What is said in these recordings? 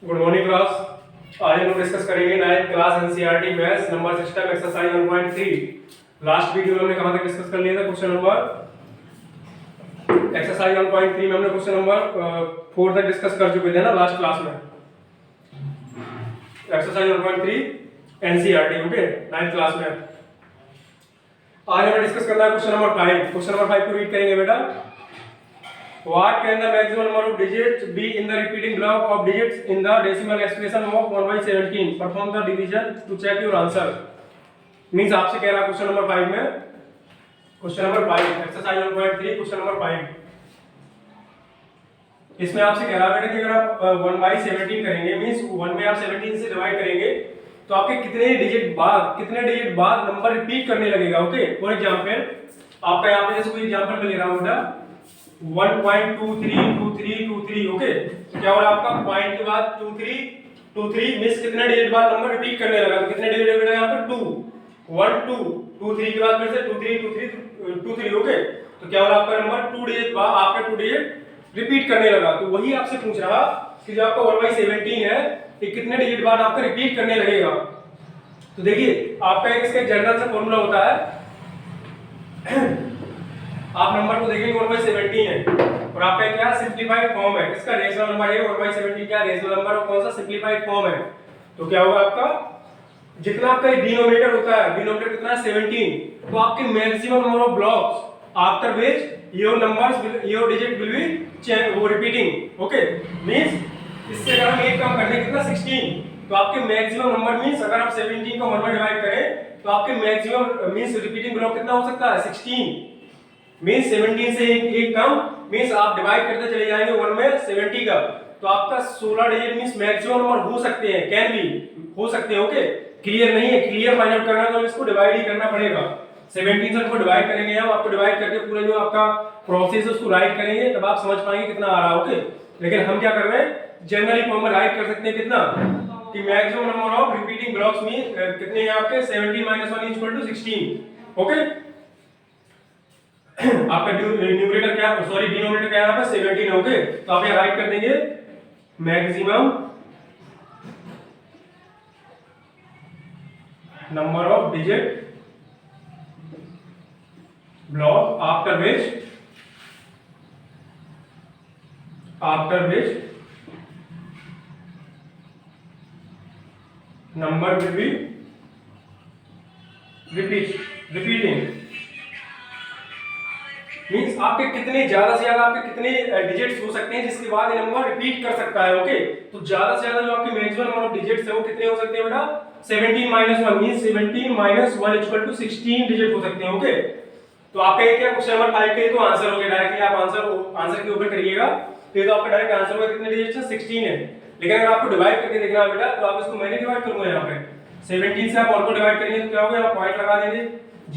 Good morning class. आज हम लोग डिस्कस करेंगे 9th class NCERT maths number system exercise 1.3। Last video में हमने कहां तक डिस्कस कर लिया था? क्वेश्चन नंबर एक्सरसाइज 1.3 में हमने क्वेश्चन नंबर 4 तक डिस्कस कर चुके थे ना लास्ट क्लास में। Exercise 1.3 NCERT, okay, 9th class में। आज हमें डिस्कस करना है क्वेश्चन नंबर 5। क्वेश्चन नंबर 5 को रीड करेंगे बेटा। What can the maximum number of digits be in the repeating block of digits in the decimal expression of 1/17? Perform the division to check your answer. Means आपसे कह रहा है question number 5 में, question number 5 exercise 1.3 question number 5, इसमें आपसे कह रहा है बेटा कि अगर आप 1/17 करेंगे, मींस 1 में आप 17 से डिवाइड करेंगे तो आपके कितने डिजिट बाद नंबर रिपीट करने लगेगा। ओके, फॉर एग्जांपल आपका यहाँ पे जैसे कोई एग्जांपल मैं ले रहा हूँ बेटा 1.232323, ओके, तो क्या हो रहा है आपका पॉइंट के बाद 2323 मिस कितने डिजिट बाद नंबर रिपीट करने लगा, तो कितने डिजिट है यहाँ पर 2 1 2 2 3 के बाद फिर से 2 3 2 3 2 3, ओके, तो क्या हो रहा है आपका नंबर 2 डिजिट बाद आपका 2 डिजिट रिपीट करने लगा। तो वही आपसे पूछ रहा कि जो आपका 1/17 है ये कितने डिजिट बाद आपका रिपीट करने लगेगा। तो देखिए आपका एक इसका जनरल सा फॉर्मूला होता है आप नंबर को देखेंगे 1/17 है और आपका क्या सिंपलीफाइड फॉर्म है, किसका रेशनल नंबर है 1/17 क्या रेशनल नंबर और कौन सा सिंपलीफाइड फॉर्म है। तो क्या होगा आपका जितना आपका डिनोमिनेटर होता है, डिनोमिनेटर कितना है 17, तो आपके maximum number of blocks after which your digit will be वो रिपीटिंग, ओके, मींस इससे अगर हम एक काम करते हैं कितना 16, तो आपके मैक्सिमम नंबर मींस अगर आप 17 को 1 में डिवाइड करें तो आपके मैक्सिमम मींस रिपीटिंग ब्लॉक कितना हो सकता है 16, मींस 17 से एक कम, मींस आप डिवाइड करते चले जाएंगे 1 में 70 का, तो आपका 16 डिजिट मींस मैक्सिमम नंबर हो सकते हैं, कैन बी हो सकते हैं, ओके। क्लियर नहीं है, क्लियर फाइंड आउट करना है तो इसको डिवाइड ही करना पड़ेगा। 17 से इसको डिवाइड करेंगे हम, आपको डिवाइड करके पूरा जो आपका प्रोसेस है उसको राइट करेंगे तब आप समझ पाएंगे कितना आ रहा है, ओके। लेकिन हम क्या कर रहे हैं जनरली फॉर्म में राइट कर सकते हैं कितना कि maximum number of repeating blocks means कितने हैं आपके 17 - 1 = 16, ओके। आपका न्यूमरेटर क्या, सॉरी डिनोमिनेटर क्या है यहाँ पे 17, ओके, तो आप यहाँ राइट कर देंगे maximum number of digit block after which number will be repeating, means आपके कितने ज्यादा से ज्यादा आपके कितने डिजिट्स हो सकते हैं जिसके बाद ये नंबर रिपीट कर सकता है, ओके। तो ज्यादा से ज्यादा जो आपके मैक्सिमम नंबर ऑफ डिजिट्स है वो कितने हो सकते हैं बेटा 17 - 1 मींस 17 - 1 = 16 डिजिट हो सकते हैं, ओके। तो आपका ये क्या क्वेश्चन नंबर 5 के लिए तो आंसर हो गया, डायरेक्टली आप आंसर के ऊपर करिएगा तो आपका डायरेक्ट आंसर होगा कितने डिजिट्स है 16 है। लेकिन अगर आपको डिवाइड करके देखना है बेटा तो आप इसको मैंने डिवाइड करूंगा यहाँ पे 17 से आप और को डिवाइड करेंगे तो क्या होगा आप पॉइंट लगा देंगे,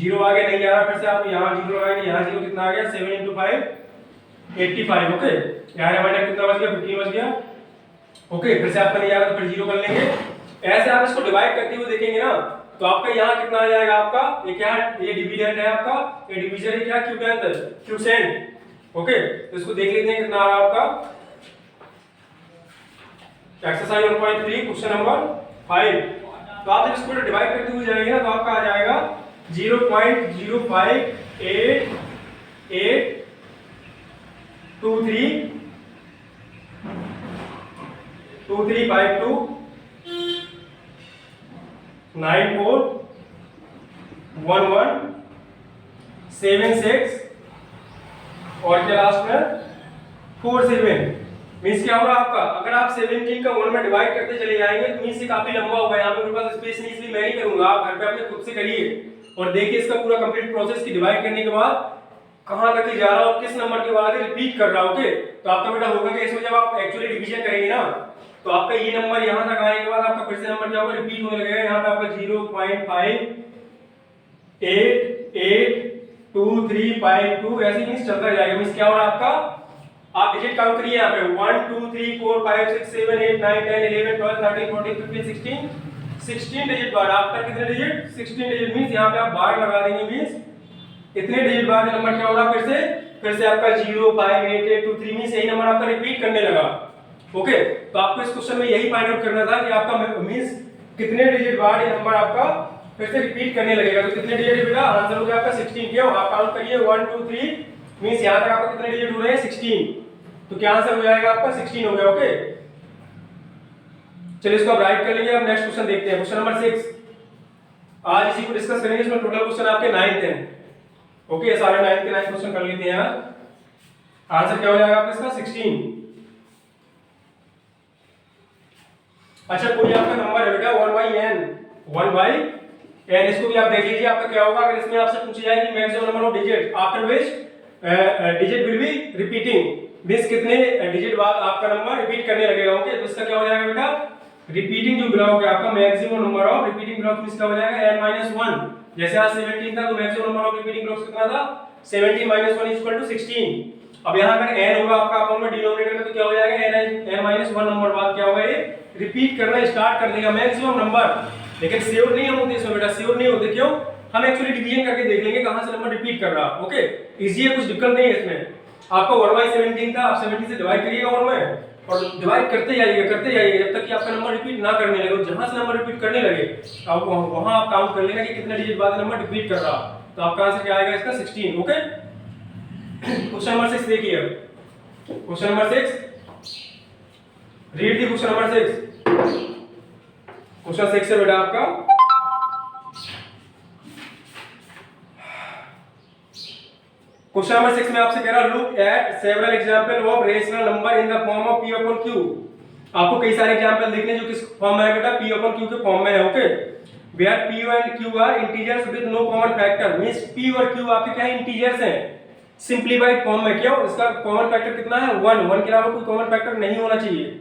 0 आगे नहीं आ रहा, फिर से आप यहाँ 0 लगाएंगे, यहाँ 0 कितना आ गया 7 × 5 85, ओके, यहाँ रिमाइंडर कितना बच गया 15 बच गया, ओके। फिर से आपका नहीं आ रहा तो फिर 0 कर लेंगे। ऐसे आप इसको डिवाइड करते हुए देखेंगे ना तो आपका यहाँ कितना आ जाएगा आपका ये क्या है ये डिविडेंड है आपका, ये डिवीजन है क्या क्यूसेंट, ओके। तो इसको देख लेते हैं कितना आ रहा है आपका एक्सरसाइज 1.3 क्वेश्चन नंबर 5। तो आप जब इसको डिवाइड करते हुए जाएंगे ना तो आपका आ जाएगा 0.058882352 941176 और क्या लास्ट में 47, मींस क्या होगा आपका अगर आप 17 का 1 में डिवाइड करते चले जाएंगे तो मींस ये काफी लंबा होगा, यहाँ पे मेरे पास स्पेस नहीं इसलिए मैं नहीं करूंगा, आप घर पे अपने खुद से करिए और देखिए इसका पूरा कंप्लीट प्रोसेस की डिवाइड करने के बाद कहां तक जा रहा है और किस नंबर के बाद रिपीट कर रहा है, ओके। तो आपका बेटा होगा कि इसमें जब आप एक्चुअली डिवीजन करेंगे ना तो आपका ये नंबर यहां तक आने के बाद आपका फिर से नंबर क्या होगा रिपीट होने लगेगा, यहाँ पे आपका 0.588352 ऐसे मींस चलता जाएगा। मींस क्या हो रहा है आपका आप डिजिट काउंट करिए यहाँ पे 1 2 3 4 5 6 7 8 9 10 11 12 13 14 15 16 डिजिट बार आफ्टर कितने डिजिट 16 डिजिट, मींस यहाँ पे आप बार लगा देंगे, मींस इतने डिजिट बाद नंबर क्या होगा फिर से आपका 0 5 8 8 2 3 में से यही नंबर आपका रिपीट करने लगा। ओके, तो आपको इस क्वेश्चन में यही फाइंड आउट करना था कि आपका मींस कितने डिजिट बाद ये नंबर आपका फिर से रिपीट करने लगेगा। तो कितने डिजिट बेटा, आंसर हो गया आपका 16। क्यों, आप काउंट करिए 1 2 3 मींस यहां तक आपका कितने डिजिट हो रहे हैं 16, तो क्या आंसर हो जाएगा आपका 16 हो गया। ओके, चलिए इसको आप राइट कर लीजिए। अब नेक्स्ट क्वेश्चन देखते हैं, क्वेश्चन नंबर 6। आज इसी को डिस्कस करेंगे, इसमें टोटल क्वेश्चन आपके 9 10। ओके, सारे 9 के 9 क्वेश्चन कर लेते हैं यार। आंसर क्या हो जाएगा आपका इसका 16। अच्छा, कोई आपका नंबर है बेटा 1/n, इसको भी आप देख लीजिए आपका क्या होगा। अगर इसमें आपसे पूछा जाए कि maximum number of digit after which digit will be repeating, means कितने डिजिट बाद आपका नंबर रिपीट करने लगेगा। ओके, तो इसका क्या हो जाएगा बेटा, रिपीटिंग जो ब्लॉक है आपका maximum number of repeating block means क्या हो जाएगा n-1। जैसे आज 17 था तो maximum number of repeating blocks कितना था 17 - 1 = 16। अब यहां अगर n होगा आपका अपॉन में डिनोमिनेटर में, तो क्या हो जाएगा n-1 नंबर बाद क्या होगा, ये रिपीट करना स्टार्ट कर देगा मैक्सिमम नंबर। लेकिन श्योर नहीं हम होते इसमें बेटा, श्योर नहीं होते। क्यों, हम एक्चुअली डिवीजन करके देख लेंगे कहां से नंबर रिपीट कर रहा। ओके, इजी है, कुछ दिक्कत नहीं है इसमें। आपका 1/17 था, आप 70 से डिवाइड करिएगा 1 में और डिवाइड करते जाइएगा जब तक कि आपका नंबर रिपीट ना करने लगे। जहां से नंबर रिपीट करने लगे आप वहां आप काउंट कर लेना कि कितने डिजिट बाद नंबर रिपीट कर रहा। तो आपका आंसर क्या आएगा इसका 16। ओके, क्वेश्चन नंबर 6 देखिए। Question number 6, read the question number 6। Question 6 से बेटा आपका क्वेश्चन नंबर 6 में आपसे कह रहा look at several example of rational number in the form of p upon q। आपको कई सारे एग्जांपल देखने जो किस फॉर्म में है बेटा, p अपॉन q के फॉर्म में है। Okay, where p and q are integers with no common factor, means p और q आपके क्या है, इंटीजर्स हैं सिंपलीफाइड फॉर्म में। क्यों, इसका कॉमन फैक्टर कितना है 1, 1 के अलावा कोई कॉमन फैक्टर नहीं होना चाहिए।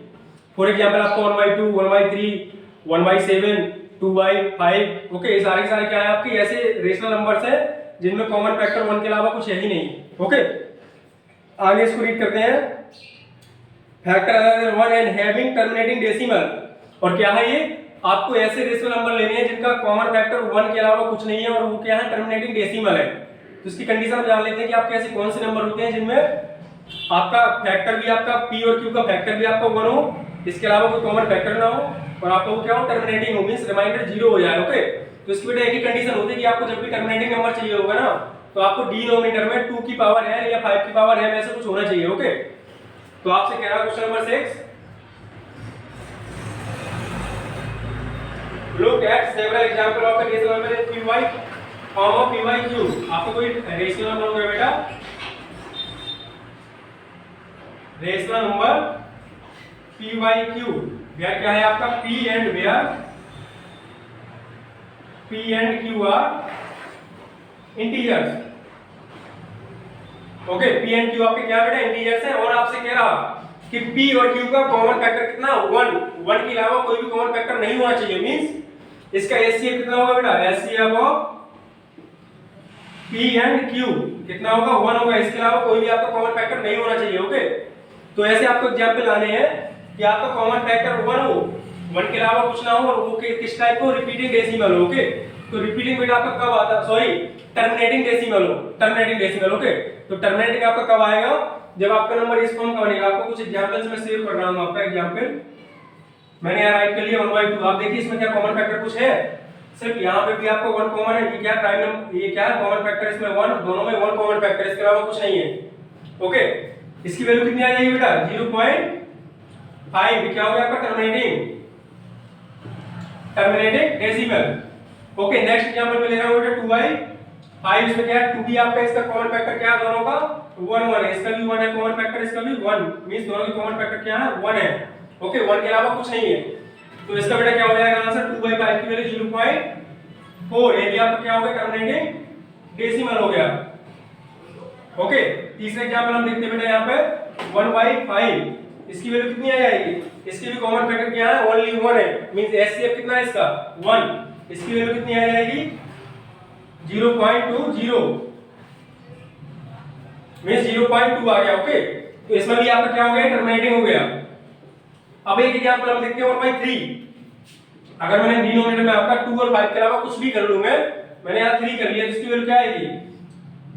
फॉर एग्जांपल आपको 1/2 1/3 1/7 2/5। ओके, ये सारे के सारे क्या है आपके ऐसे रेशनल नंबर्स हैं जिनमें कॉमन फैक्टर 1 के अलावा कुछ है ही नहीं। ओके, आगे इसको रीड करते हैं। Factor other than 1 and having terminating decimal, और क्या है ये, आपको ऐसे रेशनल नंबर लेने हैं जिनका कॉमन फैक्टर 1 के अलावा कुछ नहीं है और वो क्या है, टर्मिनेटिंग डेसिमल है। तो इसकी कंडीशन हम जान लेते हैं कि आपके ऐसे कौन से नंबर होते हैं जिनमें आपका फैक्टर भी आपका p और q का फैक्टर भी आपका 1 हो, इसके अलावा कोई कॉमन फैक्टर ना हो और आपका वो क्या हो, टर्मिनेटिंग हो, मींस रिमाइंडर 0 हो जाए। ओके, तो इसकी बेटा एक ही कंडीशन होती है कि आपको जब भी टर्मिनेटिंग नंबर चाहिए होगा ना, तो आपको डिनोमिनेटर में 2 की पावर n या 5 की पावर m ऐसा कुछ होना चाहिए। ओके, तो आपसे कह रहा है question number 6, look at several example of the rational number in py form of py/q। आपको कोई रेशनल नंबर होगा बेटा, रेशनल नंबर py/q, वेयर क्या है आपका p and where p and q are integers. Okay, p and q आपके क्या बेटा, इंटीजर्स हैं। और आपसे कह रहा कि p और q का कॉमन फैक्टर कितना 1, 1 के अलावा कोई भी कॉमन फैक्टर नहीं होना चाहिए। मींस इसका HCF कितना होगा बेटा, HCF of p and q कितना होगा 1 होगा, इसके अलावा कोई भी आपका कॉमन फैक्टर नहीं होना चाहिए। ओके, तो ऐसे आपको एग्जांपल लाने हैं कि आपका कॉमन फैक्टर 1 हो, 1 के अलावा कुछ ना हो और वो किस टाइप को, रिपीटिंग डेसिमल हो। ओके, तो रिपीटिंग बेटा आपका कब आता है, सॉरी टर्मिनेटिंग डेसिमल हो, टर्मिनेटिंग डेसिमल। ओके, तो टर्मिनेटिंग आपका कब आएगा, जब आपका नंबर इस फॉर्म का बनेगा। आपको कुछ एग्जांपल्स में सेव कर रहा हूं आपका एग्जांपल, मैंने यहां राइट कर लिया 1/2। आप देखिए इसमें क्या कॉमन फैक्टर कुछ है, सिर्फ यहां पे भी आपको 1 कॉमन है। ये क्या प्राइम नंबर, ये क्या है कॉमन फैक्टर, इसमें 1, दोनों में 1 कॉमन फैक्टर, इसके अलावा कुछ नहीं है। ओके, इसकी वैल्यू कितनी आ जाएगी बेटा 0.5, क्या हो गया आपका terminating decimal. Okay, next example में ले रहा हूं बेटा 2/5। इसमें क्या है 2 भी आपका, इसका कॉमन फैक्टर क्या है दोनों का 1 1 है, इसका भी 1 है कॉमन फैक्टर, इसका भी 1, मींस दोनों की कॉमन फैक्टर क्या है 1 है। ओके, 1 के अलावा कुछ नहीं है, तो इसका बेटा क्या हो जाएगा आंसर 2/5 की वैल्यू 0.4। ये भी आपका क्या हो गया, टर्मिनेटिंग डेसिमल हो गया। ओके, तीसरे एग्जांपल हम देखते हैं बेटा यहाँ पे 1/5, इसकी वैल्यू कितनी आ जाएगी, इसकी भी कॉमन फैक्टर क्या है, ओनली 1 है, मींस HCF कितना है इसका 1, इसकी वैल्यू कितनी आ जाएगी 0.20, मींस 0.2 आ गया। ओके, तो इसमें भी आपका क्या हो गया, टर्मिनेटिंग हो गया। अब एक एग्जांपल हम देखते हैं 1/3। अगर मैंने डिनोमिनेटर में आपका 2 और 5 के अलावा कुछ भी कर लूंगा, मैंने यहाँ 3 कर लिया, तो इसकी वैल्यू क्या आएगी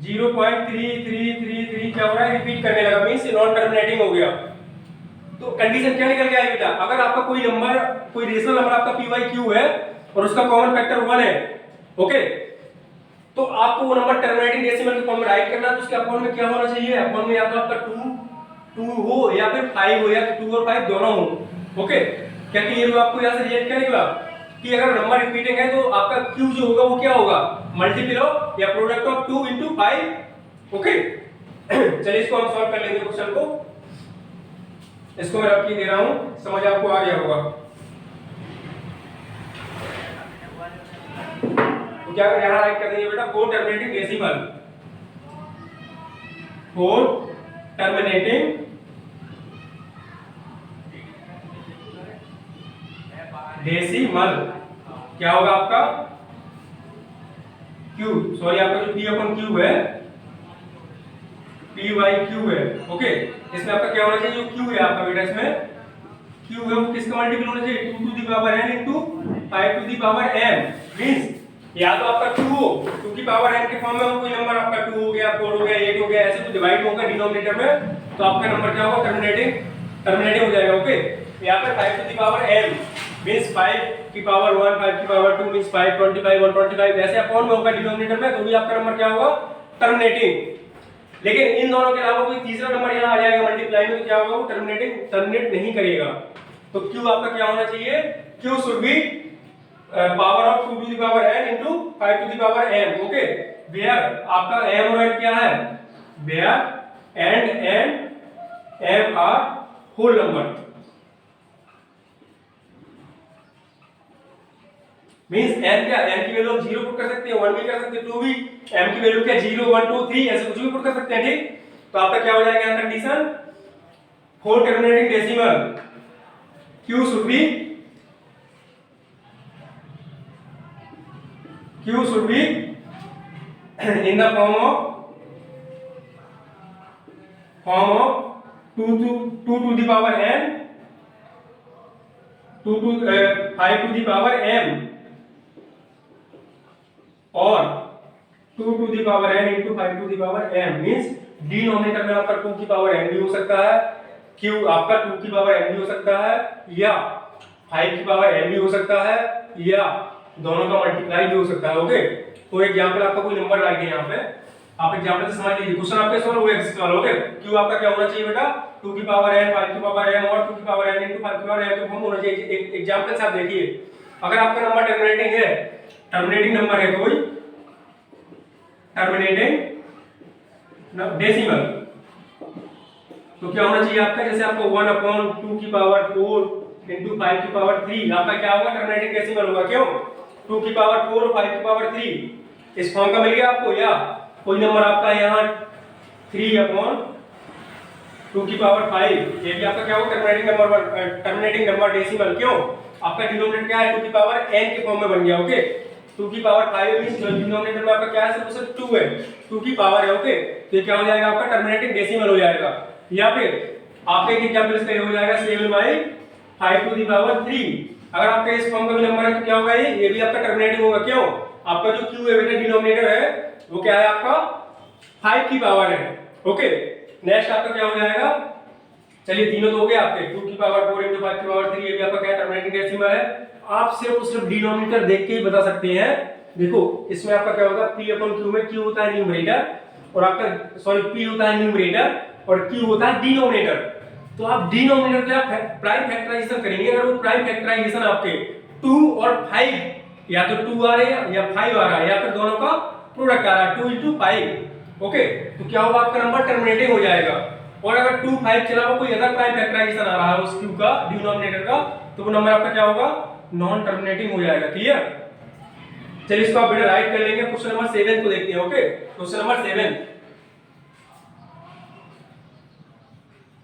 0.3333 क्या हो रहा है, रिपीट करने लगा, मींस नॉन टर्मिनेटिंग हो गया। तो कंडीशन क्या निकल के आई बेटा, अगर आपका कोई रेशनल नंबर आपका पी वाई क्यू है और उसका कॉमन फैक्टर 1 है, ओके, तो आपको वो नंबर टर्मिनेटिंग डेसिमल के फॉर्म में राइट करना है। तो उसके अपॉन में क्या होना चाहिए, अपॉन में या तो आपका 2 हो या फिर 5 हो, या 2 और 5 दोनों हो, ओके। क्या क्लियर हुआ आपको? यहाँ से रिजल्ट क्या निकला कि अगर नंबर रिपीटिंग है तो आपका क्यू जो होगा वो क्या होगा, मल्टीपल ऑफ या प्रोडक्ट ऑफ 2 into 5, ओके। चलिए इसको हम सॉल्व कर लेंगे क्वेश्चन को। इसको मैं रख के दे रहा हूं, समझ आपको आ गया होगा। तो क्या यहां राइट कर देंगे बेटा, 4 टर्मिनेटिंग डेसिमल, 4 टर्मिनेटिंग डेसिमल, क्या होगा आपका Q, सॉरी आपका जो P अपन Q है, P बाई Q है, ओके। इसमें आपका क्या होना चाहिए, जो Q है आपका बेटा, इसमें Q है वो किसका मल्टीपल होना चाहिए, 2 to the power n into 5 to the power m, means या तो आपका 2 हो, 2 की पावर n के फॉर्म में कोई नंबर आपका 2 हो गया, 4 हो गया, 8 हो गया, ऐसे तो डिवाइड होगा डिनोमिनेटर में, तो आपका नंबर क्या होगा, टर्मिनेटिंग हो जाएगा, ओके। या फिर 5 to the power m means 5 की पावर 1, 5 की पावर 2 मींस 5, 25, 125, ऐसे अपॉन में होगा डिनोमिनेटर में, तो भी आपका नंबर क्या होगा, टर्मिनेटिंग। लेकिन इन दोनों के अलावा कोई तीसरा नंबर यहाँ आ जाएगा मल्टीप्लाई में, तो क्या होगा, वो टर्मिनेट नहीं करेगा। तो Q आपका क्या होना चाहिए, Q should be power of 2 to the power n into 5 to the power m, okay. Where आपका m और n क्या है, where and m are whole number, means n क्या, n की वैल्यू 0 पुट कर सकते हैं, 1 भी कर सकते हैं, 2 भी, m की वैल्यू क्या 0, 1, 2, 3 ऐसे कुछ भी पुट कर सकते हैं, ठीक। तो आपका क्या हो जाएगा यहां condition, 4 terminating decimal, Q should be in the form of 2 to the power n, 2 to 5 to the power m और 2 to the power n into 5 to the power m, means denominator में आपका 2 की पावर n भी हो सकता है, Q आपका 2 की पावर n भी हो सकता है, या 5 की पावर n भी हो सकता है, या दोनों का मल्टीप्लाई भी हो सकता है, ओके। तो एग्जांपल आपका कोई नंबर राइट है यहाँ पे, आप एग्जांपल से समझ लीजिए, क्वेश्चन आपके सॉल्व हुए एक्स वाला, ओके। Q आपका क्या होना चाहिए बेटा, 2 की पावर n, 5 की पावर m और 2 की पावर n into 5 की पावर m के फॉर्म होना चाहिए। एग्जांपल से आप देखिए, अगर आपका नंबर टर्मिनेटिंग नंबर है कोई टर्मिनेटिंग डेसिमल, तो क्या होना चाहिए आपका, जैसे आपको 1/2 की पावर 4 into 5 की पावर 3, आपका क्या होगा, टर्मिनेटिंग डेसिमल होगा, क्यों, 2 की पावर 4 और 5 की पावर 3 इस फॉर्म का मिल गया आपको, या कोई नंबर आपका यहाँ 3/2 की पावर 5, ये भी आपका क्या होगा, टर्मिनेटिंग नंबर डेसिमल, क्यों, आपका डिनोमिनेटर क्या है, 2 की पावर n के फॉर्म में बन गया, ओके। 2 की पावर 5 मींस डिनोमिनेटर में आपका क्या है, सिर्फ 2 है, 2 की पावर है, ओके। तो ये क्या हो जाएगा आपका, टर्मिनेटिंग डेसिमल हो जाएगा। या फिर आपके एक एग्जांपल इसका हो जाएगा 7/5 to the power 3, अगर आपका इस फॉर्म का भी नंबर है तो क्या होगा, ये भी आपका टर्मिनेटिंग होगा, क्यों, आपका जो Q है बेटा डिनोमिनेटर है वो क्या है आपका 5 की पावर है, ओके। नेक्स्ट आपका क्या हो जाएगा, चलिए तीनों तो हो गए आपके, 2 की पावर 4 into 5 की पावर 3, ये भी आपका क्या टर्मिनेटिंग डेसिमल है। आप सिर्फ डिनोमिनेटर देख के ही बता सकते हैं। देखो इसमें आपका क्या होगा, P/Q में Q होता है न्यूमरेटर और आपका सॉरी P होता है न्यूमरेटर और Q होता है डिनोमिनेटर। तो आप डिनोमिनेटर का प्राइम फैक्टराइजेशन करेंगे, अगर वो प्राइम फैक्टराइजेशन आपके 2 और 5 या तो 2 आ रहे हैं या 5 आ रहा है या फिर दोनों का प्रोडक्ट आ रहा है 2 into 5, ओके, तो क्या होगा आपका नंबर टर्मिनेटिंग हो जाएगा। और अगर 2, 5 के अलावा कोई अदर प्राइम फैक्टराइजेशन आ रहा है उस Q का डिनोमिनेटर का, तो वो नंबर आपका क्या होगा, नॉन टर्मिनेटिंग हो जाएगा, क्लियर। चलिए इसको आप बेटा राइट कर लेंगे। क्वेश्चन नंबर 7 को देखते हैं, ओके। क्वेश्चन नंबर 7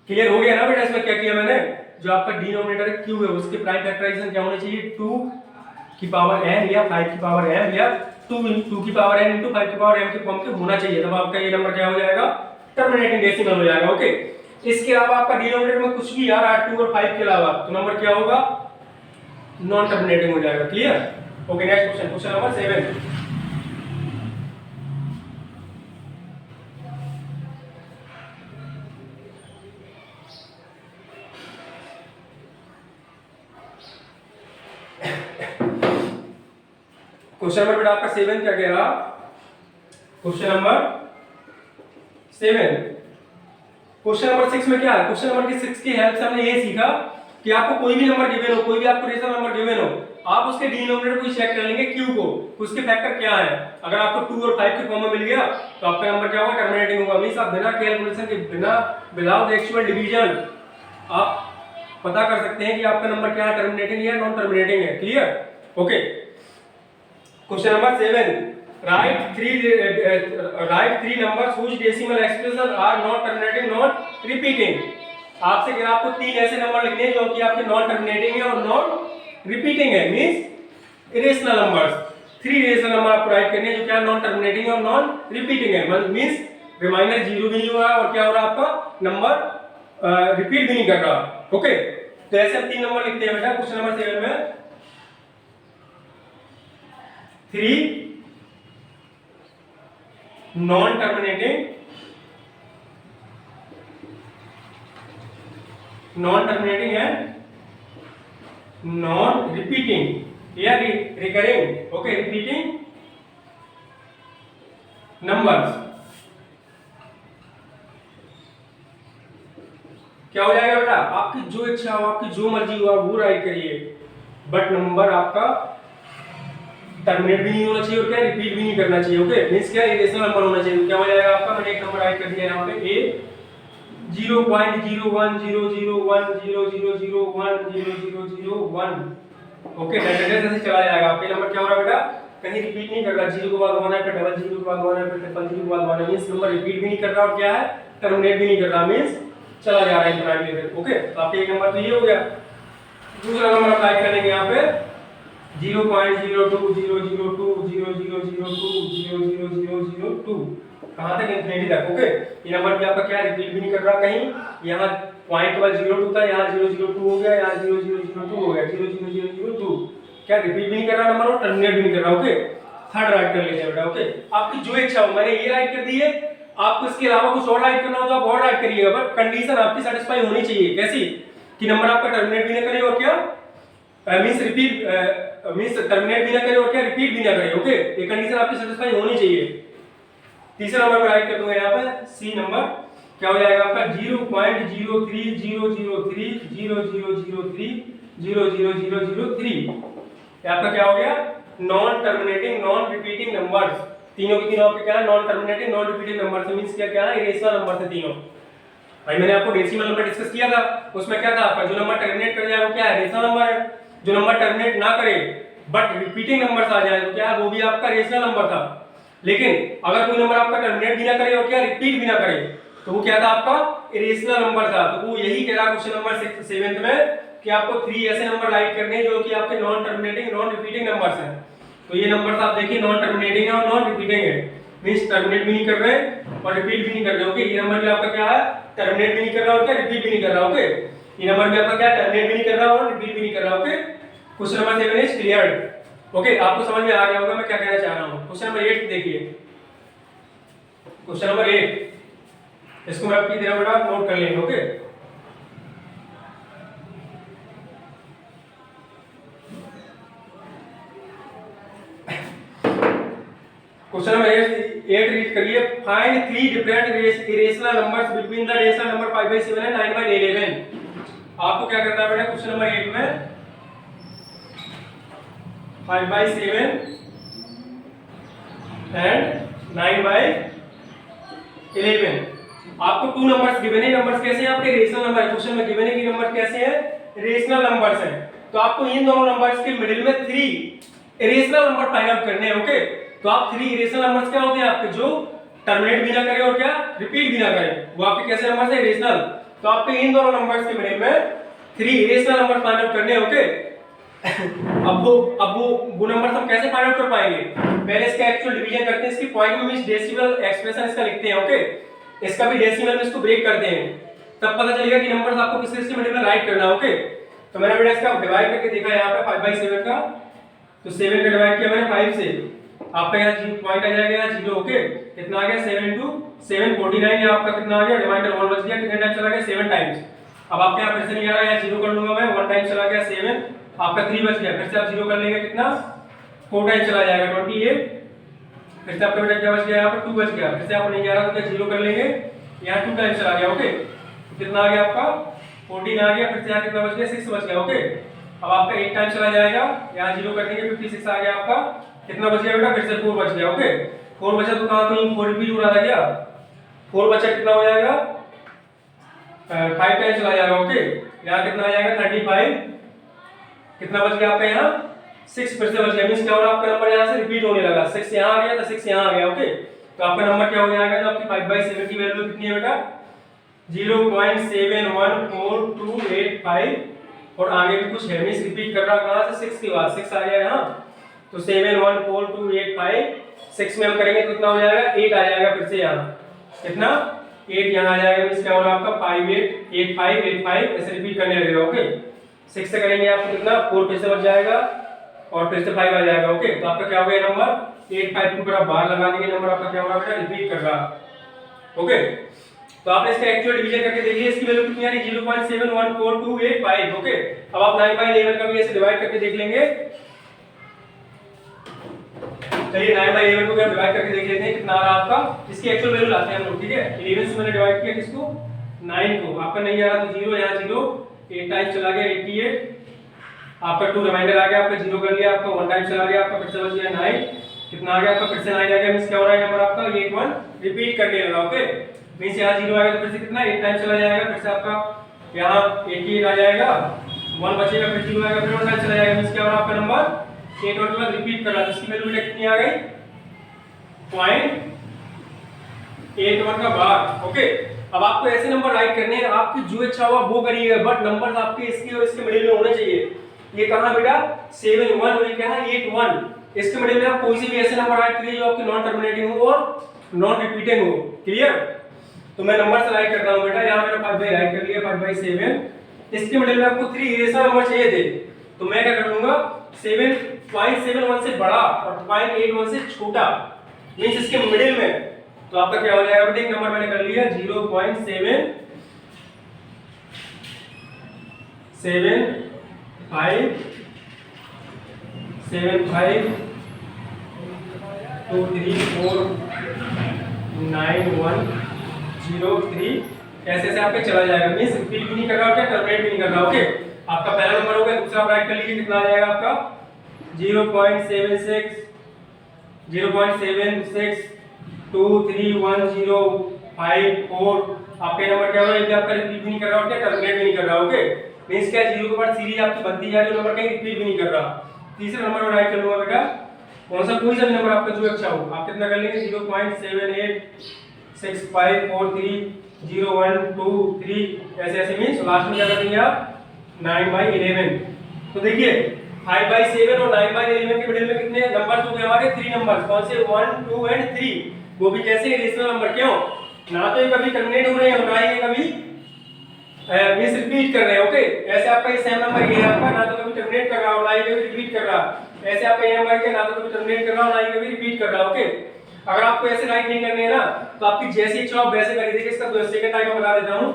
क्लियर हो गया ना बेटा, इसमें क्या किया मैंने, जो आपका डिनोमिनेटर Q है उसके प्राइम फैक्टराइजेशन क्या होना चाहिए, 2 की पावर n या 5 की पावर m या 2 की पावर n into 5 की पावर m के फॉर्म के होना चाहिए, तब आपका ये नंबर क्या हो जाएगा, टर्मिनेटिंग डेसिमल हो जाएगा, ओके। इसके अलावा आपका डिनोमिनेटर में कुछ भी आ रहा है 2 और 5 के अलावा, तो नंबर क्या होगा, नॉन टर्मिनेटिंग हो जाएगा, clear. Okay next question, question number 7। Question number बेटा आपका 7 क्या कह रहा, क्वेश्चन नंबर 7। क्वेश्चन नंबर 6 में क्या है, क्वेश्चन नंबर 6 की हेल्प से हमने ये सीखा कि आपको कोई भी नंबर गिवन हो, कोई भी आपको रेशनल नंबर गिवन हो, आप उसके डिनोमिनेटर को चेक कर लेंगे क्यू को, उसके फैक्टर क्या है। अगर आपको 2 और 5 के फॉर्म में मिल गया तो आपका नंबर क्या होगा, टर्मिनेटिंग होगा। मींस आप बिना कैलकुलेशन के, बिना विदाउट एक्चुअल डिवीजन आप पता कर सकते हैं कि आपका नंबर क्या है, टर्मिनेटिंग या नॉन टर्मिनेटिंग है। Clear? Okay. Question number 7, write three numbers whose decimal expression are not terminating, not repeating। आपसे कह रहा आपको 3 ऐसे नंबर लिखने हैं जो कि आपके नॉन टर्मिनेटिंग है और नॉन रिपीटिंग है, means irrational numbers. 3 irrational number आपको राइट करने हैं जो क्या नॉन टर्मिनेटिंग है और नॉन रिपीटिंग है, मींस रिमाइंडर 0 भी नहीं हो रहा और क्या हो रहा आपका नंबर रिपीट भी नहीं कर रहा। ओके, तो ऐसे हम 3 नंबर लिखते हैं बेटा क्वेश्चन नंबर 7 में। 3 नॉन टर्मिनेटिंग, नॉन टर्मिनेटिंग है, नॉन रिपीटिंग या रिकरिंग। Okay, repeating numbers. क्या हो जाएगा बेटा, आपकी जो इच्छा हो, आपकी जो मर्जी हो आप वो राइट करिए, बट नंबर आपका टर्मिनेट भी नहीं होना चाहिए और क्या रिपीट भी नहीं करना चाहिए। ओके, मींस क्या इरेशनल नंबर होना चाहिए। क्या हो जाएगा आपका, मैंने एक नंबर राइट कर दिया यहाँ पे a 0.01001000100001। ओके, ऐसे चला जाएगा आपका नंबर। क्या हो रहा है बेटा, कहीं रिपीट नहीं कर रहा, 0 के बाद 1 है, फिर डबल 0 के बाद 1 है, फिर ट्रिपल 0 के बाद 1 है, मींस नंबर रिपीट भी नहीं कर रहा और क्या है टर्मिनेट भी नहीं कर रहा, मींस चला जा रहा है इंफिनिटली। ओके, तो आपका एक नंबर तो ये हो गया। दूसरा नंबर आप राइट करेंगे यहाँ पे 0.02002000200002 कहां तक इंफिनिटी तक। ओके, ये नंबर भी आपका क्या रिपीट भी नहीं कर रहा कहीं, यहाँ पॉइंट के बाद 02 था, यहाँ 002 हो गया, यहाँ 0002 हो गया, 00002 क्या रिपीट भी नहीं कर रहा नंबर और टर्मिनेट भी नहीं कर रहा। ओके, थर्ड राइट कर लेते हैं बेटा। ओके, आपकी जो इच्छा हो, मैंने ये राइट कर दी है, आपको इसके अलावा कुछ और राइट करना हो तो आप और राइट करिएगा, बट कंडीशन आपकी सेटिस्फाई होनी चाहिए। कैसी कि नंबर आपका टर्मिनेट भी ना करे और क्या मींस रिपीट मींस टर्मिनेट भी ना करे और क्या रिपीट भी ना करे। ओके, ये कंडीशन आपकी सेटिस्फाई होनी चाहिए। तीसरा नंबर राइट कर दूंगा यहाँ पे सी नंबर। क्या हो जाएगा आपका 0.03000300003 आपका क्या हो गया, non terminating non repeating numbers. तीनों के तीनों आपके क्या है, non terminating non repeating numbers, means क्या है इरेशनल नंबर थे तीनों। भाई मैंने आपको डेसिमल नंबर डिस्कस किया था, उसमें क्या था आपका जो नंबर टर्मिनेट कर जाए वो क्या है रेशनल नंबर है, जो नंबर टर्मिनेट ना करे बट रिपीटिंग नंबर्स आ जाए तो क्या है वो भी आपका रेशनल नंबर था। लेकिन अगर कोई नंबर आपका टर्मिनेट भी ना करे और क्या रिपीट भी ना करे तो वो क्या था आपका इरेशनल नंबर था। तो वो यही कह रहा क्वेश्चन नंबर 7 में कि आपको 3 ऐसे नंबर राइट करने हैं जो कि आपके non terminating non repeating numbers हैं। तो ये नंबर्स आप देखिए नॉन टर्मिनेटिंग है और नॉन रिपीटिंग है, मींस टर्मिनेट भी नहीं कर रहे और रिपीट भी नहीं कर रहे। ओके, ये नंबर भी आपका क्या है टर्मिनेट भी नहीं कर रहा और क्या रिपीट भी नहीं कर रहा। ओके, ये नंबर भी आपका क्या टर्मिनेट भी नहीं कर रहा और रिपीट भी नहीं कर रहा। Okay, question number 7 is cleared. Okay, आपको समझ में आ गया होगा मैं क्या कहना चाह रहा हूं। क्वेश्चन नंबर 8 देखिए, क्वेश्चन नंबर 8 इसको मैं आपकी तरह बेटा नोट कर लेंगे। ओके, क्वेश्चन नंबर 8 रीड करिए। Find 3 different irrational numbers between the rational number 5/7 and 9/11। आपको क्या करना है बेटा क्वेश्चन नंबर 8 में 5/7 एंड 9/11 आपको 2 नंबर्स गिवन है। नंबर्स कैसे हैं आपके रेशनल नंबर है, क्वेश्चन में गिवन है कि नंबर कैसे हैं रेशनल नंबर्स हैं। तो आपको इन दोनों नंबर्स के मिडिल में 3 इरेशनल नंबर फाइंड आउट करने हैं। ओके, तो आप 3 इरेशनल नंबर्स क्या होते हैं आपके जो टर्मिनेट भी ना करे और क्या रिपीट भी ना करे, वो आपके कैसे नंबर्स हैं इरेशनल। तो आपके इन दोनों नंबर्स के मिडिल में 3 इरेशनल नंबर फाइंड आउट करने हैं। ओके, अब वो नंबर्स हम कैसे फाइंड आउट कर पाएंगे, पहले इसका एक्चुअल डिवीजन करते हैं, इसकी पॉइंट में मींस डेसिमल एक्सप्रेशन इसका लिखते हैं। ओके, इसका भी डेसिमल में इसको ब्रेक करते हैं, तब पता चलेगा कि नंबर्स आपको किस के मिडिल में राइट करना है। ओके, तो मैंने बेटा इसका डिवाइड करके देखा यहाँ पे 5/7 का, तो 7 का डिवाइड किया मैंने 5 से, आपका यहाँ पॉइंट आ जाएगा यहाँ 0। ओके, कितना आ गया 7 × 7 49 है आपका, कितना आ गया रिमाइंडर 1 बच गया, कितने टाइम चला गया 7 टाइम्स। अब आपके यहाँ पैसे नहीं आ रहा है, 0 कर लूंगा मैं, 1 टाइम चला गया 7, आपका 3 बच गया, फिर से आप 0 कर लेंगे कितना 4 टाइम चला जाएगा 28, फिर से आपका बेटा क्या बच गया, यहाँ पर 2 बच गया, फिर से आप नहीं 11 तो क्या 0 कर लेंगे, यहाँ 2 टाइम चला गया। ओके, तो कितना आ गया आपका 14 आ गया, फिर से यहाँ कितना बच गया 6 बच गया। ओके, अब आपका 8 टाइम चला जाएगा, यहाँ 0 कर देंगे 56 आ गया आपका, कितना बच गया बेटा, फिर से 4 बच गया। ओके, 4 बचा तो कहाँ कहीं 4 रिपीट हो रहा था क्या, 4 बचा कितना हो जाएगा 5 टाइम चला जाएगा। ओके, यहाँ कितना आ जाएगा 35, कितना बच गया आपका यहाँ 6 फिर से बच गया, मींस क्या हो रहा है आपका नंबर यहाँ से रिपीट होने लगा, 6 यहाँ आ गया तो 6 यहाँ आ गया। ओके, तो आपका नंबर क्या हो जाएगा, जो आपकी 5/7 की वैल्यू कितनी है बेटा 0.71425, और आगे भी कुछ है, मींस रिपीट कर रहा कहाँ से 6 के बाद 6 आ गया यहाँ, तो 71425 6 में हम करेंगे तो कितना हो जाएगा 8 आ जाएगा, फिर से यहाँ कितना 8 यहाँ आ जाएगा, मींस क्या हो रहा है आपका 5885 ऐसे रिपीट करने लगेगा। ओके, 6 से करेंगे आपको कितना 4 फिर से बच जाएगा और फिर से 5 आ जाएगा। ओके, तो आपका क्या हो गया नंबर 85 को पूरा बाहर लगा देंगे, नंबर आपका क्या हो रहा है रिपीट कर रहा। ओके, तो आपने इसका एक्चुअल डिवीजन करके देखिए, इसकी वैल्यू कितनी आ रही 0.714285। ओके, अब आप 9/11 का भी ऐसे डिवाइड करके देख लेंगे। चलिए 9/11 को भी हम डिवाइड करके देख लेते हैं कितना आ रहा आपका, इसकी एक्चुअल वैल्यू लाते हैं हम लोग। ठीक है, 11 से मैंने डिवाइड किया किसको 9 को, आपका नहीं आ रहा तो 0 यहाँ 0 8 टाइम चला गया 88, आपका 2 रिमाइंडर आ गया, आपका 0 कर लिया, आपका 1 टाइम चला गया, आपका फिर से बच गया 9, कितना आ गया आपका फिर से 9 आ गया, मींस क्या हो रहा है नंबर आपका 81 रिपीट करने लगा। ओके, मींस यहाँ 0 आ गया तो फिर से कितना 8 टाइम चला जाएगा, फिर से आपका यहाँ 88 आ जाएगा, 1 बचेगा, फिर 0 आएगा, फिर 1 टाइम चला जाएगा, मींस क्या हो रहा है आपका नंबर 81 रिपीट कर रहा है। इसकी वैल्यू कितनी आ गई 0.81 का बार। ओके, अब आपको ऐसे नंबर राइट करने हैं, आपकी जो इच्छा हुआ वो करिएगा, बट नंबर आपके इसके और इसके मिडिल में होने चाहिए। ये कहां बेटा 71 और ये क्या है 81, इसके मिडिल में आप कोई से भी ऐसे नंबर राइट करिए जो आपके नॉन टर्मिनेटिंग हो और नॉन रिपीटिंग हो। क्लियर, तो मैं नंबर से राइट करता हूं बेटा, यहां मैंने 5/, राइट कर लिया 5/7, इसके मिडिल में आपको 3 इरेजर नंबर चाहिए थे, तो मैं क्या कर लूंगा 7.71 से बड़ा और 0.81 से छोटा, मींस इसके मिडिल में, तो आपका क्या हो जाएगा बेटा, एक नंबर मैंने कर लिया 0.75234910 ऐसे ऐसे आपके चला जाएगा, मींस रिपीट भी नहीं कर रहा, क्या टर्मिनेट भी नहीं कर रहा। ओके, आपका पहला नंबर हो गया, दूसरा आप राइट कर लीजिए, कितना आ जाएगा आपका 0.76231054, आपके नंबर क्या हो रहा है, ये आपका रिपीट भी नहीं कर रहा, क्या टर्मिनेट भी नहीं कर रहा। ओके, मींस क्या 0 के बाद सीरीज आपकी बनती जा रही है, नंबर कहीं रिपीट भी नहीं कर रहा। तीसरा नंबर में राइट कर लूंगा बेटा, कौन सा कोई सा भी नंबर आपका जो अच्छा हो, आप कितना कर लेंगे 0.7865430123 ऐसे ऐसे, मींस लास्ट में क्या कर देंगे आप 9/11। तो देखिए 5/7 और 9/11 के मिडिल में कितने नंबर्स हो गए हमारे 3 नंबर्स, कौन से 1 2 एंड 3, वो भी कैसे रेशनल नंबर, क्यों ना तो ये कभी टर्मिनेट हो रहे हैं ना ये कभी मिस रिपीट कर रहे हैं। ओके, ऐसे आपका ये सेम नंबर ये है आपका, ना तो कभी टर्मिनेट कर रहा हो ना ये कभी रिपीट कर रहा, ऐसे आपका ये नंबर के ना तो कभी टर्मिनेट कर रहा हो ना ये कभी रिपीट कर रहा। ओके, अगर आपको ऐसे राइट नहीं करने हैं ना तो आपकी जैसी इच्छा हो वैसे कर दीजिए। इसका सेकंड टाइम मैं बता देता हूं,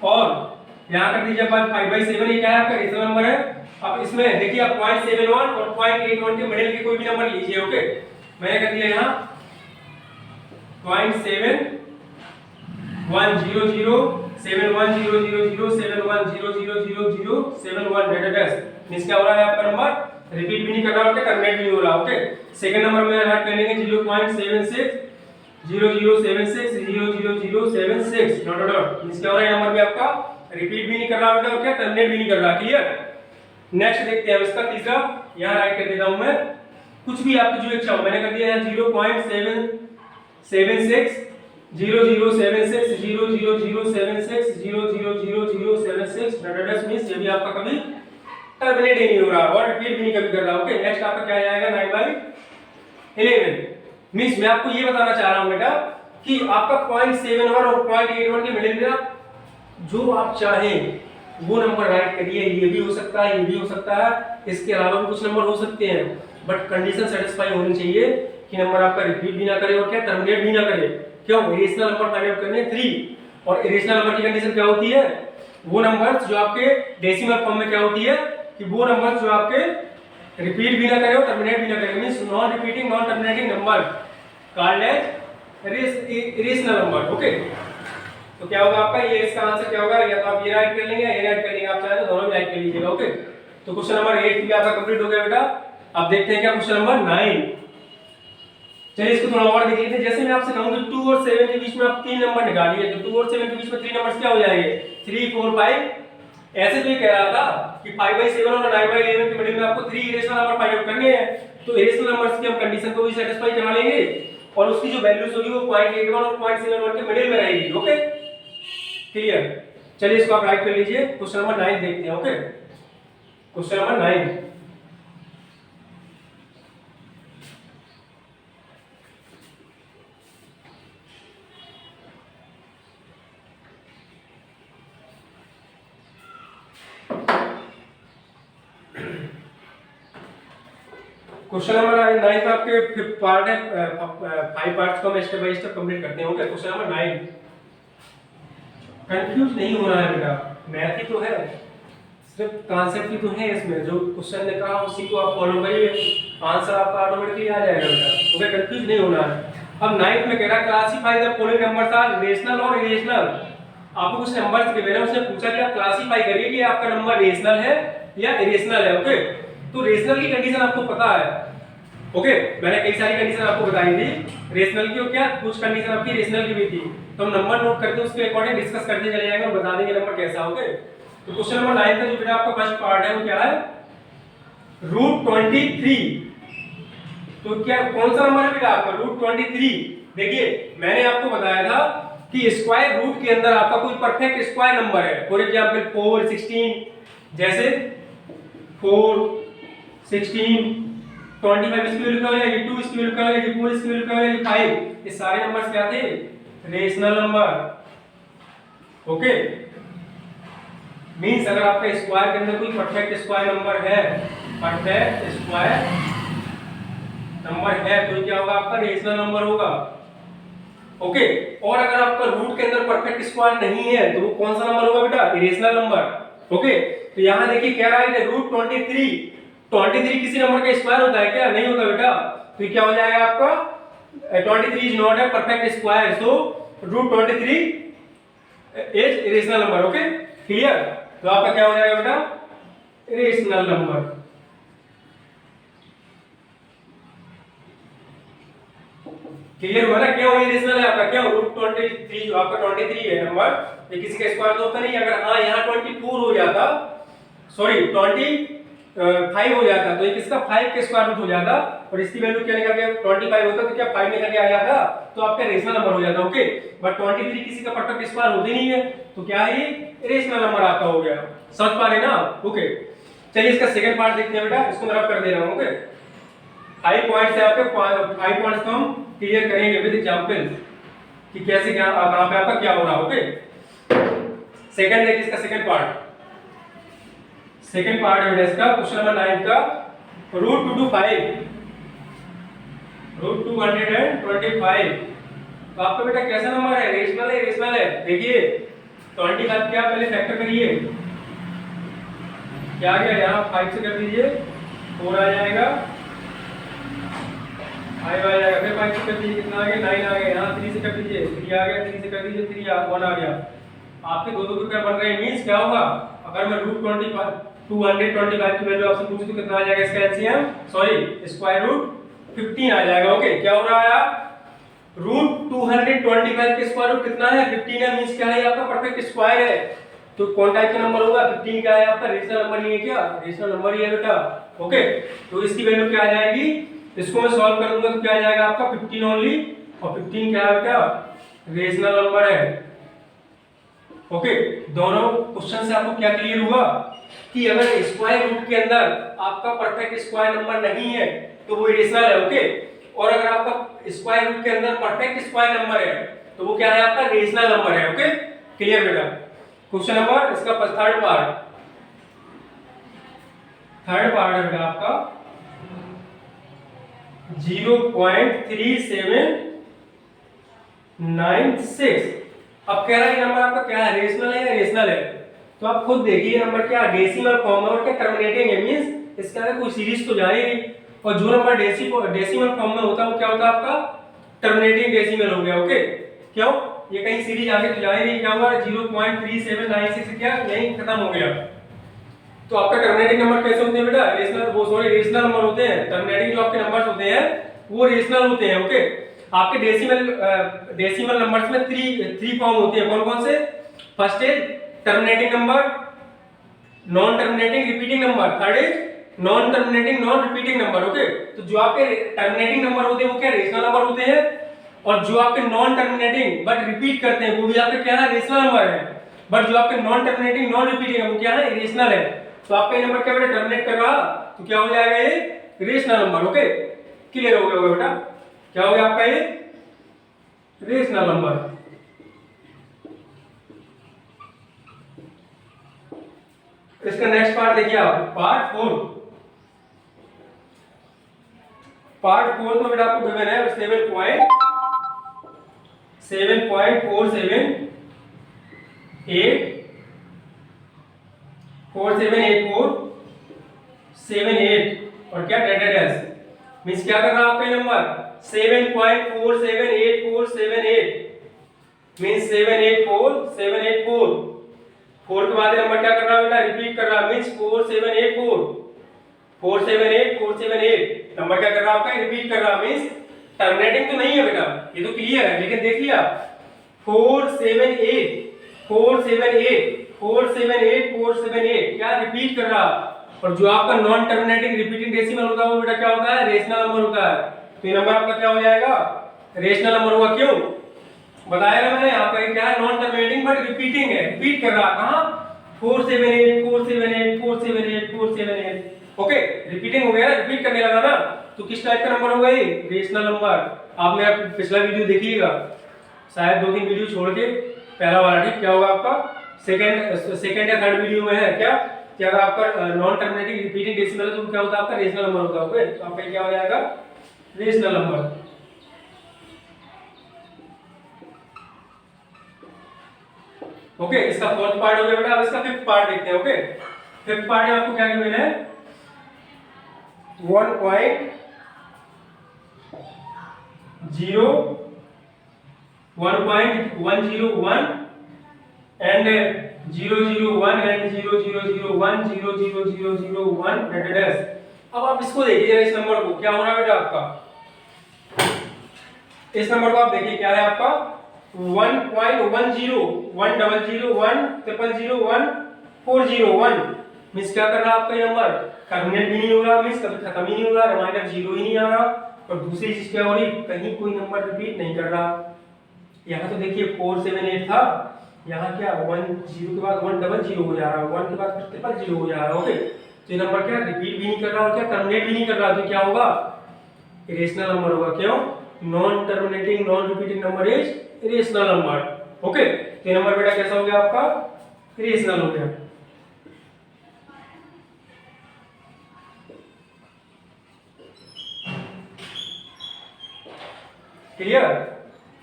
और यहां कर दीजिए 5/7, ये क्या है आपका रेशनल नंबर है। अब इसमें देखिए आप 0.71 और 0.81 के मिडिल के कोई भी नंबर लीजिए। ओके, मैंने कर दिया यहां 0.710007100007100071 मींस क्या हो रहा है आपका नंबर रिपीट भी नहीं कर रहा और टर्मिनेट भी नहीं हो रहा। ओके, सेकंड नंबर में ऐड कर लेंगे 0.76000076 डॉट डॉट, मींस क्या हो रहा है नंबर भी आपका रिपीट भी नहीं कर रहा बेटा और क्या टर्मिनेट भी नहीं कर रहा। क्लियर, नेक्स्ट देखते हैं इसका तीसरा, यहां राइट कर देता हूं मैं कुछ भी आपकी जो इच्छा हो, मैंने कर दिया यहां 0.776000076000076 डॉट मींस ये भी आपका कभी टर्मिनेट ही नहीं हो रहा और रिपीट भी नहीं कभी कर रहा। ओके, नेक्स्ट आपका क्या आएगा 9/11 मींस मैं आपको ये बताना चाह रहा हूं बेटा कि आपका 0.71 और 0.81 के मिडिल में जो आप चाहें वो नंबर राइट करिए, ये भी हो सकता है, ये भी हो सकता है, इसके अलावा भी कुछ नंबर हो सकते हैं, बट कंडीशन सेटिस्फाई होनी चाहिए कि नंबर आपका रिपीट भी ना करे और क्या टर्मिनेट भी ना करे। क्यों, इरेशनल नंबर फाइंड आउट करने 3, और इरेशनल नंबर की कंडीशन क्या होती है, वो नंबर्स जो आपके डेसिमल फॉर्म में क्या होती है कि वो नंबर्स जो आपके रिपीट भी ना करे और टर्मिनेट भी ना करे, means non repeating non terminating number called as irrational number. Okay, तो क्या होगा आपका, ये इसका आंसर क्या होगा, या तो आप ये राइट कर लेंगे या ये राइट कर लेंगे, आप चाहे तो दोनों भी राइट कर लीजिएगा। ओके, तो क्वेश्चन नंबर 8 भी आपका कंप्लीट हो गया बेटा। अब देखते हैं क्या क्वेश्चन नंबर 9। चलिए इसको थोड़ा और देख लेते हैं। जैसे मैं आपसे कहूंगा 2 और 7 के बीच में आप 3 नंबर निकालिए, तो 2 और 7 के बीच में 3 नंबर्स क्या हो जाएंगे, 3 4 5। ऐसे तो ये कह रहा था कि 5/7 और 9/11 के मिडिल में आपको 3 इरेशनल नंबर फाइंड आउट करने हैं, तो इरेशनल नंबर्स की हम कंडीशन को भी सेटिस्फाई करा लेंगे और उसकी जो वैल्यूज होगी वो 0.81 और 0.71 के मिडिल में रहेगी। Okay, clear. चलिए इसको आप राइट कर लीजिए। क्वेश्चन नंबर 9 देखते हैं। Okay, question number 9। Question number 9 का आपके 5 पार्ट है, 5 पार्ट्स को हम स्टेप बाय स्टेप कंप्लीट करते हैं। Okay, question number 9। कंफ्यूज नहीं होना है बेटा, मैथ ही तो है, सिर्फ कॉन्सेप्ट ही तो है इसमें, जो क्वेश्चन ने कहा उसी को आप फॉलो करिए, आंसर आपका ऑटोमेटिकली आ जाएगा बेटा। ओके, कंफ्यूज नहीं होना है। अब 9th में कह रहा है classify the following numbers are rational और इरेशनल। आपको कुछ नंबर्स दिए मैंने, उसने पूछा कि आप क्लासिफाई करिए कि आपका नंबर रेशनल है या इरेशनल है। ओके, तो रेशनल की कंडीशन आपको पता है। ओके, मैंने कई सारी कंडीशन आपको बताई थी रेशनल की, और क्या कुछ कंडीशन आपकी रेशनल की भी थी, तो हम नंबर नोट करके उसके अकॉर्डिंग डिस्कस करते चले जाएंगे और बता देंगे नंबर कैसा। ओके, तो क्वेश्चन नंबर 9 का जो बेटा आपका फर्स्ट पार्ट है वो क्या है, √23। तो क्या कौन सा नंबर है बेटा आपका √23? देखिए मैंने आपको बताया था कि स्क्वायर रूट के अंदर आपका कोई परफेक्ट स्क्वायर नंबर है, फॉर एग्जांपल 4 16, जैसे 4 16 25 इसकी वैल्यू क्या हो जाएगी, 2 इसकी वैल्यू क्या हो जाएगी, 4 इसकी वैल्यू क्या हो जाएगी, 5। ये सारे नंबर्स क्या थे, रेशनल नंबर। ओके, मींस अगर आपका स्क्वायर के अंदर कोई परफेक्ट स्क्वायर नंबर है, परफेक्ट स्क्वायर नंबर है, तो क्या होगा आपका रेशनल नंबर होगा। ओके, और अगर आपका रूट के अंदर परफेक्ट स्क्वायर नहीं है तो वो कौन सा नंबर होगा बेटा, इरेशनल नंबर। ओके, तो यहां देखिए क्या रहा है √23 किसी नंबर का स्क्वायर होता है क्या, नहीं होता बेटा, तो क्या हो जाएगा आपका 23 is not a perfect square, so √23 is irrational number. Okay, clear. तो आपका क्या हो जाएगा बेटा, इरेशनल नंबर। क्लियर हुआ ना, क्यों इरेशनल है आपका, क्यों √23 जो आपका 23 है नंबर, ये किसी का स्क्वायर तो होता नहीं। अगर हाँ यहाँ 24 हो जाता, सॉरी 25 हो जाता, तो ये किसका 5 के स्क्वायर रूट हो जाता, और इसकी वैल्यू क्या निकल गया 25 होता, तो क्या 5 निकल के आ जाता, तो आपका रेशनल नंबर हो जाता। ओके, बट 23 किसी का परफेक्ट स्क्वायर होते नहीं है, तो क्या है ये रेशनल नंबर आपका हो गया। समझ पा रहे ना। ओके, चलिए इसका सेकंड पार्ट देखते हैं बेटा, इसको मैं रब कर दे रहा हूं। ओके, 5 पॉइंट्स है आपके, 5 पॉइंट्स को हम क्लियर करेंगे विद एग्जांपल कि कैसे क्या कहां पे आपका क्या हो रहा है। ओके, सेकंड देखिए इसका सेकंड पार्ट है बेटा इसका क्वेश्चन नंबर 9 का, √225 तो आपका बेटा कैसा नंबर है, रेशनल है, रेशनल है। देखिए 25 क्या पहले फैक्टर करिए, क्या आ गया यहाँ 5 से कर दीजिए 4 आ जाएगा, 5 आ जाएगा, फिर 5 से कर दीजिए कितना आ गया 9 आ गया, यहाँ 3 से कर दीजिए 3 आ गया, 3 से कर दीजिए 3 1 आ गया। आपके दो क्या बन रहे हैं, मींस क्या होगा, अगर मैं √225 की वैल्यू आपसे पूछूं तो कितना आ जाएगा इसका एलसीएम, सॉरी स्क्वायर रूट 15 आ जाएगा। ओके, क्या हो रहा है, √225 के स्क्वायर रूट कितना है 15 है, मींस क्या है आपका परफेक्ट स्क्वायर है, तो कौन टाइप का नंबर होगा 15 का है आपका, रेशनल नंबर ही है क्या, रेशनल नंबर ही है बेटा। ओके, तो इसकी वैल्यू क्या आ जाएगी, इसको मैं सॉल्व कर दूंगा तो क्या आ जाएगा आपका 15 ओनली, और 15 क्या है बेटा, रेशनल नंबर है। ओके, दोनों क्वेश्चन से आपको क्या क्लियर हुआ कि अगर स्क्वायर रूट के अंदर आपका परफेक्ट स्क्वायर नंबर नहीं है तो वो इरेशनल है। ओके, और अगर आपका स्क्वायर रूट के अंदर परफेक्ट स्क्वायर नंबर है तो वो क्या है आपका, रेशनल नंबर है। ओके, क्लियर बेटा। क्वेश्चन नंबर इसका थर्ड पार्ट है बेटा आपका 0.3796। अब कह रहा है नंबर आपका क्या है, रेशनल है या रेशनल है, तो आप खुद देखिए नंबर क्या डेसिमल फॉर्म है और क्या टर्मिनेटिंग है, मींस इसके अंदर कोई सीरीज तो जा ही नहीं। और जो नंबर डेसिमल फॉर्म में होता है वो क्या होता है आपका टर्मिनेटिंग डेसिमल हो गया। ओके, क्यों ये कहीं सीरीज आगे तो जा ही नहीं, क्या हुआ 0.3796 क्या यहीं खत्म हो गया। तो आपका टर्मिनेटिंग नंबर कैसे होते हैं बेटा, रेशनल नंबर होते हैं। टर्मिनेटिंग जो आपके नंबर्स होते हैं वो रेशनल होते हैं। ओके, आपके डेसिमल नंबर्स में थ्री फॉर्म होते हैं। कौन कौन से? First is terminating number, non terminating repeating number, third is non terminating non repeating number. Okay, तो जो आपके टर्मिनेटिंग नंबर होते हैं वो क्या रेशनल नंबर होते हैं, और जो आपके नॉन टर्मिनेटिंग बट रिपीट करते हैं वो भी आपके क्या है रेशनल नंबर है। बट जो आपके नॉन टर्मिनेटिंग नॉन रिपीटिंग है वो क्या है इरेशनल है। तो आपका ये नंबर क्या बेटा टर्मिनेट कर रहा तो क्या हो जाएगा ये रेशनल नंबर। ओके, क्लियर हो गया होगा बेटा, क्या हो गया आपका ये रेशनल नंबर। इसका नेक्स्ट पार्ट देखिए आप, पार्ट 4 में बेटा आपको गिवन है 7.4784 78 और क्या डेडेड मींस क्या कर रहा है आपका नंबर 7.478478 मींस 784784 4 के बाद नंबर क्या कर रहा है बेटा रिपीट कर रहा है मींस 4784 नंबर क्या कर रहा है आपका रिपीट कर रहा है मींस टर्मिनेटिंग तो नहीं है बेटा, ये तो क्लियर है। लेकिन देख लिया 478 क्या रिपीट कर रहा। और जो आपका नॉन टर्मिनेटिंग रिपीटिंग डेसिमल होता है वो बेटा क्या होता है रेशनल नंबर होता है। तो ये नंबर आपका क्या हो जाएगा रेशनल नंबर होगा। क्यों बताया ना मैंने, आपका क्या है नॉन टर्मिनेटिंग बट रिपीटिंग है, रिपीट कर रहा कहां 478 ओके, रिपीटिंग हो गया, रिपीट करने लगा ना, तो किस टाइप का नंबर होगा ये रेशनल नंबर। आप मेरा पिछला वीडियो देखिएगा, शायद 2-3 वीडियो छोड़ के पहला वाला, ठीक। क्या होगा आपका सेकंड या थर्ड वीडियो में है क्या अगर आपका नॉन टर्मिनेटिंग रिपीटिंग डेसिमल है तो क्या होता है आपका रेशनल नंबर होता है। ओके, तो आपका क्या हो जाएगा रेशनल नंबर। ओके, इसका फोर्थ पार्ट हो गया बेटा। अब इसका फिफ्थ पार्ट देखते हैं। ओके, फिफ्थ पार्ट में आपको क्या गिवन है 1.0 101 and 001 and 0001 0001 डेडेड। अब आप इसको देखिए इस नंबर को क्या हो रहा है बेटा आपका, इस नंबर को आप देखिए क्या है आपका 1.10 1001401 मींस क्या कर रहा है आपका ये नंबर टर्मिनेट भी नहीं हो रहा, मींस कभी खत्म ही नहीं हो रहा, रिमाइंडर 0 ही नहीं आ रहा। और दूसरी चीज क्या हो रही कहीं कोई नंबर रिपीट नहीं कर रहा। यहाँ तो देखिए 478 था, यहाँ क्या 10 के बाद 100 हो जा रहा है, 1 के बाद 000 हो जा रहा है। ओके, तो ये नंबर क्या रिपीट भी नहीं कर रहा और क्या टर्मिनेट भी नहीं कर रहा, तो क्या होगा इरेशनल नंबर होगा। क्यों non terminating non repeating number is irrational number. Okay, तो ये नंबर बेटा कैसा हो गया आपका इरेशनल हो गया। क्लियर?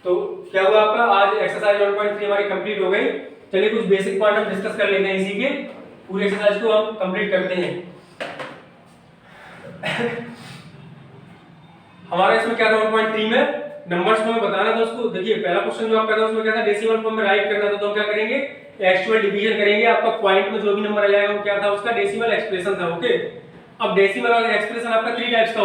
तो क्या हुआ आपका आज एक्सरसाइज 1.3 हमारी कंप्लीट हो गई। चलिए कुछ बेसिक पॉइंट हम डिस्कस कर लेते हैं, इसी के पूरे एक्सरसाइज को हम कंप्लीट करते हैं। हमारा इसमें क्या था 1.3 में नंबर्स को हमें बताना था उसको। देखिए पहला क्वेश्चन जो आपका था उसमें क्या था डेसिमल फॉर्म में राइट करना था, तो हम क्या करेंगे एक्चुअल डिवीजन करेंगे। आपका पॉइंट में जो भी नंबर आ जाएगा वो क्या था उसका डेसिमल एक्सप्रेशन था। ओके, अब डेसिमल एक्सप्रेशन आपका 3 टाइप्स का